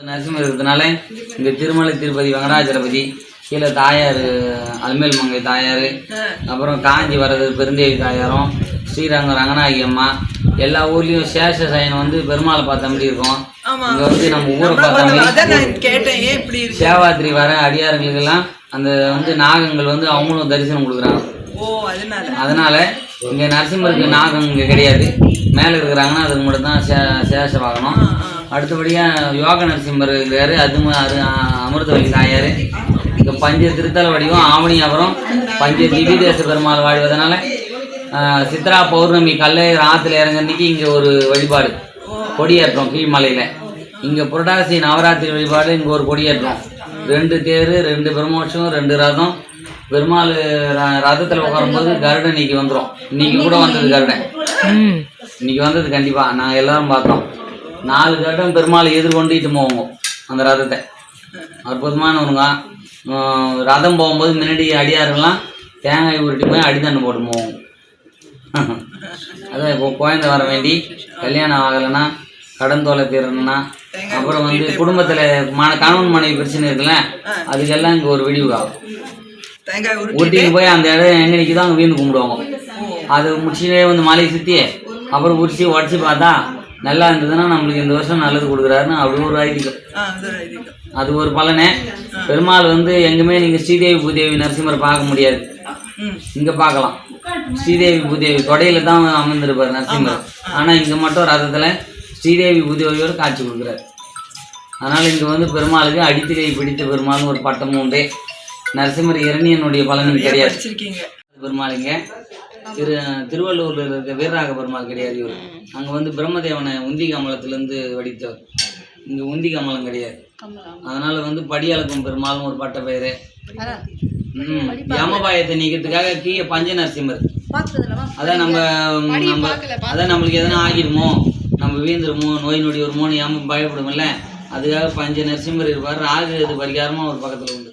நரசிம்மர் இருக்கிறதுனால இங்கே திருமலை திருப்பதி வெங்கடாச்சலபதி, கீழே தாயார் அல்மேல் மங்கை தாயார், அப்புறம் காஞ்சி வரது பெருந்தேவி தாயாரும், ஸ்ரீரங்கம் ரங்கநாயகி அம்மா, எல்லா ஊர்லேயும் சேஷ சயனம் வந்து பெருமாளை பார்த்த மாதிரி இருக்கும். இங்கே வந்து நம்ம ஊரை பார்த்த மாதிரி சேவாத்திரி வர அடியார்களுக்கெல்லாம் அந்த வந்து நாகங்கள் வந்து அவங்களும் தரிசனம் கொடுக்குறாங்க. அதனால இங்கே நரசிம்மருக்கு நாகம் இங்கே கிடையாது. மேலே இருக்கிறாங்கன்னா அதுக்கு மட்டும் தான் சேஷ வாகனம். அடுத்தபடியாக யோக நரசிம்மர் இருக்காரு, அது அமிர்தவல்லி தாயார். இங்கே பஞ்ச திருத்தல வடிவம் ஆவணி, அப்புறம் பஞ்ச திவ்ய தேச பெருமாள் வாழ்வதனால சித்ரா பௌர்ணமி கல்லையர் ஆற்றுல இறங்கன்னைக்கு இங்கே ஒரு வழிபாடு கொடியேற்றம் கீழ்மலையில். இங்கே புரட்டாசி நவராத்திரி வழிபாடு இங்கே ஒரு கொடியேற்றம், 2 தேர், 2 பிரம்மோற்சவம், 2 ரதம். பெருமாள் ரதத்தில் உட்காரும்போது கருடன் இன்னைக்கு வந்துடும். இன்னைக்கு கூட வந்தது கருடன், இன்னைக்கு வந்தது கண்டிப்பாக நாங்கள் எல்லாரும் பார்த்தோம். 4 கருடன் பெருமாளை எதிர்கொண்டுட்டு போவோங்க அந்த ரதத்தை. அற்புதமானவங்க. ரதம் போகும்போது முன்னாடி அடியாருங்களாம் தேங்காய் உருட்டி போய் அடித்தண்ணு போட்டு போவோம். அதான் இப்போ குழந்தை வர வேண்டி கல்யாணம் ஆகலைன்னா, கடன் தோலை தீரணும்னா, அப்புறம் வந்து குடும்பத்தில் கணவன் மனைவி பிரச்சனை இருக்குல்ல, அதுக்கெல்லாம் இங்கே ஒரு விடிவு ஆகும். ஊட்டிக்கு போய் அந்த இடம் எங்கே நிற்கிதோ அங்கே வீந்து கும்பிடுவாங்க. அது முடிச்சுட்டே வந்து மலையை சுற்றி அப்புறம் உடச்சி பார்த்தா நல்லா இருந்ததுன்னா நம்மளுக்கு இந்த வருஷம் நல்லது கொடுக்குறாருன்னு அப்படி ஒரு ஐதீகம். அது ஒரு பலனே. பெருமாள் வந்து எங்குமே நீங்கள் ஸ்ரீதேவி பூதேவி நரசிம்மரை பார்க்க முடியாது, இங்கே பார்க்கலாம். ஸ்ரீதேவி பூதேவி தொடையில தான் அமர்ந்திருப்பார் நரசிம்மர். ஆனால் இங்கே மட்டும் ரதத்தில் ஸ்ரீதேவி பூதேவியோடு காட்சி கொடுக்குறாரு. அதனால் இங்கே வந்து பெருமாளுக்கு அடித்திரை பிடித்த பெருமாள்னு ஒரு பட்டமும் உண்டு. நரசிம்மர் இரணியனுடைய பலனும் கிடையாது. பெருமாளுங்க திருவள்ளூரில் இருக்க வீரராக பெருமாள் கிடையாது. இவர் அங்கே வந்து பிரம்மதேவனை உந்தி கமலத்திலேருந்து வடித்தவர். இங்கே உந்தி கமலம் கிடையாது. அதனால் வந்து படியளக்கும் பெருமாள்னு ஒரு பட்ட பெயர். யமபாயத்தை நீக்கிறதுக்காக கீழே பஞ்ச நரசிம்மர். அதான் அதான் நம்மளுக்கு எதனா ஆகிடுமோ, நம்ம வீந்துருமோ, நோய் நொடி வருமோன்னு பயப்படுமில்ல, அதுக்காக பஞ்ச நரசிம்மர் இருப்பார். ராகு இது பரிகாரமாக ஒரு பக்கத்தில் உண்டு.